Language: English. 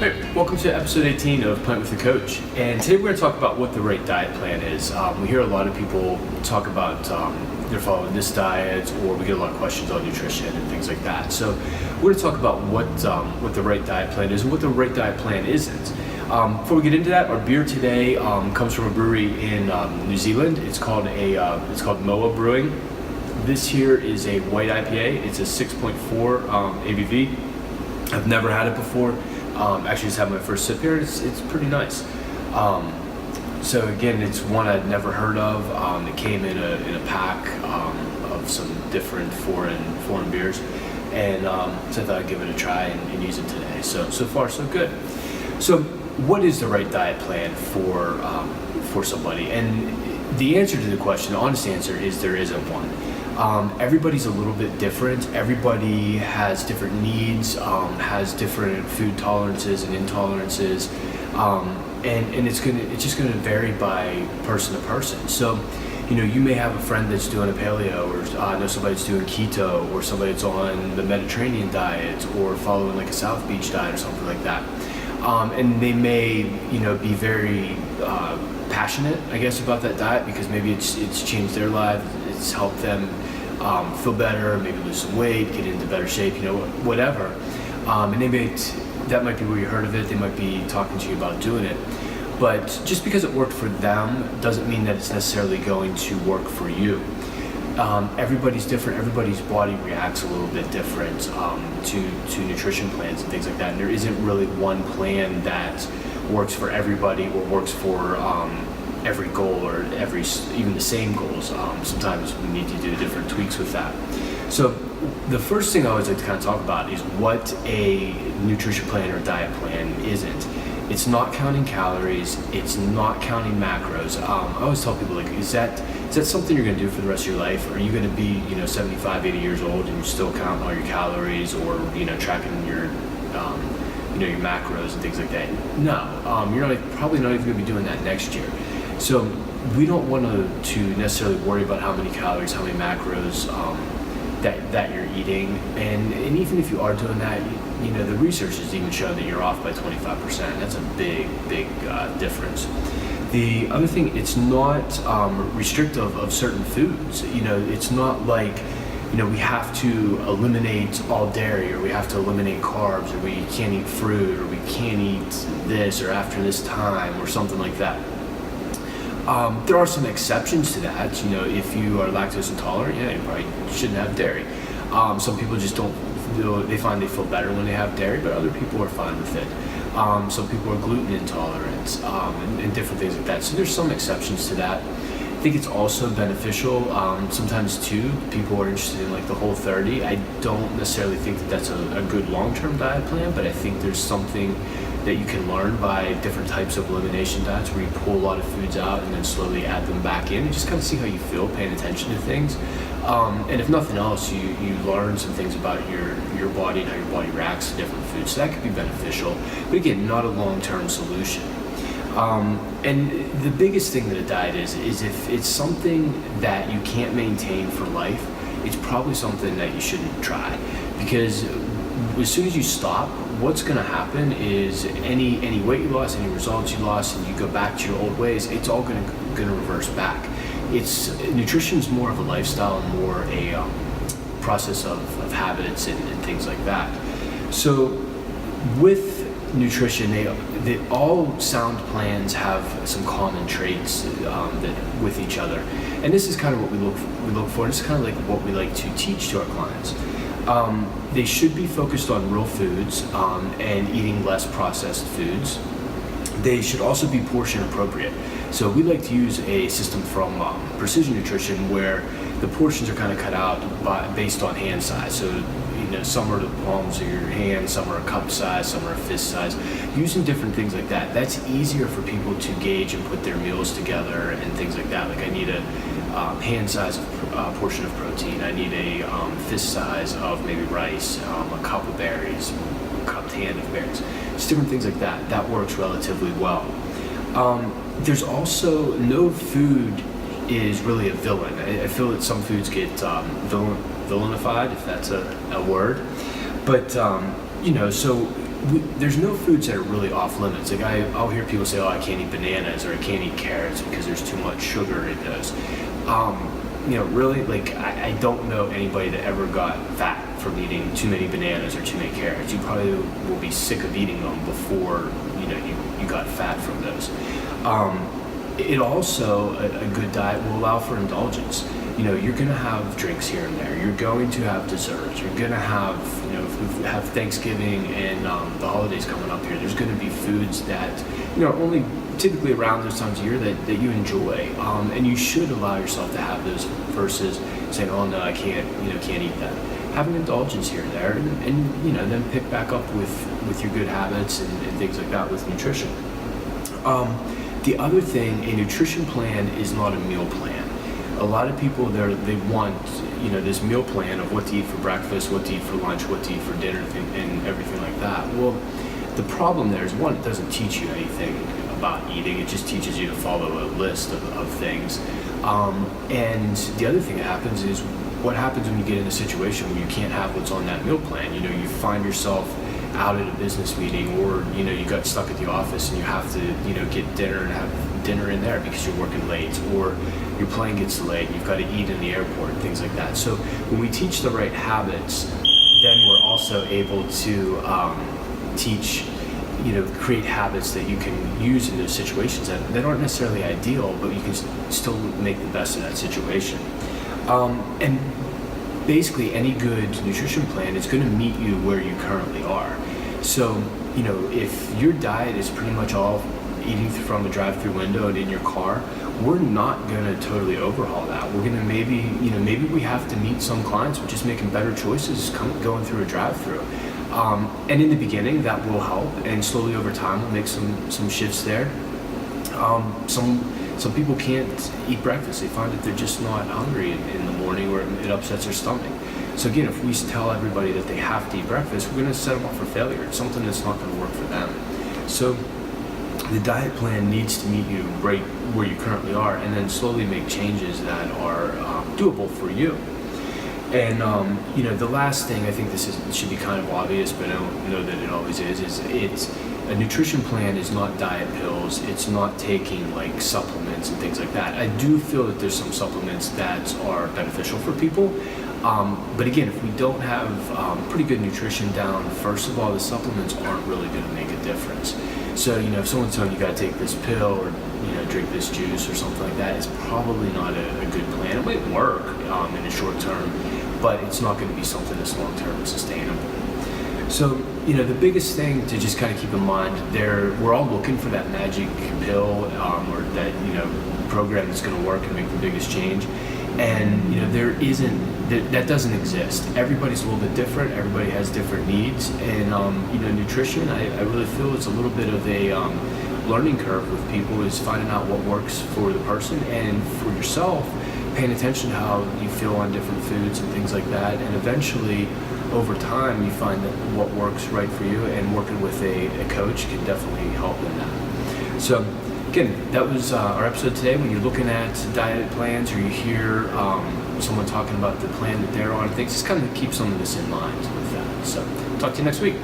Hey, welcome to episode 18 of Pint with the Coach. And today we're going to talk about what the right diet plan is. We hear a lot of people talk about they're following this diet, or we get a lot of questions on nutrition and things like that. So we're going to talk about what the right diet plan is and what the right diet plan isn't. Before we get into that, our beer today comes from a brewery in New Zealand. It's called Moa Brewing. This here is a white IPA. It's a 6.4 ABV. I've never had it before. Actually just had my first sip here. It's pretty nice. So again, it's one I'd never heard of. It came in a pack of some different foreign beers, and so I thought I'd give it a try and use it today. So far so good. So what is the right diet plan for somebody? And the answer to the question, the honest answer, is there isn't one. Everybody's a little bit different. Everybody has different needs, has different food tolerances and intolerances, and it's just gonna vary by person to person. So, you may have a friend that's doing a paleo, or know somebody that's doing keto, or somebody that's on the Mediterranean diet, or following like a South Beach diet or something like that. And they may, be very passionate, I guess, about that diet because maybe it's changed their lives. It's helped them feel better, maybe lose some weight, get into better shape, whatever. And that might be where you heard of it. They might be talking to you about doing it. But just because it worked for them doesn't mean that it's necessarily going to work for you. Everybody's different. Everybody's body reacts a little bit different to nutrition plans and things like that. And there isn't really one plan that works for everybody or works for every goal or even the same goals. Sometimes we need to do different tweaks with that. So the first thing I always like to kind of talk about is what a nutrition plan or diet plan isn't. It's not counting calories. It's not counting macros. I always tell people, is that something you're going to do for the rest of your life? Are you going to be 75, 80 years old and you're still counting all your calories or tracking your your macros and things like that? No, you're probably not even going to be doing that next year. So we don't want to necessarily worry about how many calories, how many macros that you're eating, and even if you are doing that, the research has even shown that you're off by 25%. That's a big difference. The other thing, it's not restrictive of certain foods. It's not like we have to eliminate all dairy, or we have to eliminate carbs, or we can't eat fruit, or we can't eat this or after this time, or something like that. There are some exceptions to that. If you are lactose intolerant, you probably shouldn't have dairy. Some people just don't feel, they find they feel better when they have dairy, but other people are fine with it. Some people are gluten intolerant, and different things like that. So there's some exceptions to that. I think it's also beneficial. Sometimes too, people are interested in the Whole30. I don't necessarily think that that's a good long-term diet plan, but I think there's something that you can learn by different types of elimination diets where you pull a lot of foods out and then slowly add them back in and just kind of see how you feel paying attention to things. And if nothing else, you learn some things about your body and how your body reacts to different foods. So that could be beneficial, but again, not a long-term solution. And the biggest thing that a diet is if it's something that you can't maintain for life, it's probably something that you shouldn't try, because as soon as you stop, what's going to happen is any weight you lost, any results you lost, and you go back to your old ways, it's all going to reverse back. Nutrition's more of a lifestyle and more a process of habits and things like that. So with nutrition, all sound plans have some common traits that with each other, and this is kind of what we look for. This is kind of like what we like to teach to our clients. They should be focused on real foods and eating less processed foods. They should also be portion appropriate. So we like to use a system from Precision Nutrition where the portions are kind of cut out based on hand size. So some are the palms of your hand, some are a cup size, some are a fist size. Using different things like that, that's easier for people to gauge and put their meals together and things like that. Like I need a hand size of portion of protein. I need a fist size of maybe rice, a cup of berries, a cupped hand of berries. Just different things like that. That works relatively well. There's also no food is really a villain. I feel that some foods get villainified, if that's a word. But so there's no foods that are really off limits. Like I'll hear people say, "Oh, I can't eat bananas," or "I can't eat carrots because there's too much sugar in those." Really, like I don't know anybody that ever got fat from eating too many bananas or too many carrots. You probably will be sick of eating them before you got fat from those. It also, a good diet will allow for indulgence. You're going to have drinks here and there. You're going to have desserts. You're going to have, if we have Thanksgiving and the holidays coming up here, there's going to be foods that, are only typically around those times of year that you enjoy. And you should allow yourself to have those versus saying, "Oh no, I can't eat that." Having indulgence here and there, and then pick back up with your good habits and things like that with nutrition. The other thing, a nutrition plan is not a meal plan. A lot of people they want this meal plan of what to eat for breakfast, what to eat for lunch, what to eat for dinner, and everything like that. Well, the problem there is, one, it doesn't teach you anything about eating. It just teaches you to follow a list of things. And the other thing that happens is, what happens when you get in a situation where you can't have what's on that meal plan? You find yourself out at a business meeting, or you got stuck at the office and you have to get dinner and have dinner in there because you're working late, or your plane gets delayed, you've got to eat in the airport and things like that. So when we teach the right habits, then we're also able to teach, create habits that you can use in those situations that aren't necessarily ideal, but you can still make the best of that situation. And basically any good nutrition plan is going to meet you where you currently are. So, if your diet is pretty much all eating from a drive-through window and in your car, we're not going to totally overhaul that. We're going to maybe we have to meet some clients with just making better choices going through a drive-through. And in the beginning, that will help, and slowly over time, we'll make some shifts there. Some people can't eat breakfast. They find that they're just not hungry in the morning, or it upsets their stomach. So again, if we tell everybody that they have to eat breakfast, we're going to set them up for failure. It's something that's not going to work for them. So the diet plan needs to meet you right where you currently are, and then slowly make changes that are doable for you. And the last thing, I think should be kind of obvious, but I don't know that it always is a nutrition plan is not diet pills. It's not taking like supplements and things like that. I do feel that there's some supplements that are beneficial for people. But again, if we don't have pretty good nutrition down, first of all, the supplements aren't really going to make a difference. So, if someone's telling you got to take this pill or, drink this juice or something like that, it's probably not a good plan. It might work in the short term, but it's not going to be something that's long-term and sustainable. So, the biggest thing to just kind of keep in mind we're all looking for that magic pill or that, program that's going to work and make the biggest change. And, that doesn't exist. Everybody's a little bit different. Everybody has different needs. And, nutrition, I really feel it's a little bit of a learning curve with people, is finding out what works for the person, and for yourself, paying attention to how you feel on different foods and things like that. And eventually, over time, you find that what works right for you, and working with a coach can definitely help in that. So again, that was our episode today. When you're looking at diet plans, or you hear someone talking about the plan that they're on, things, just kind of keep some of this in mind with that. So talk to you next week.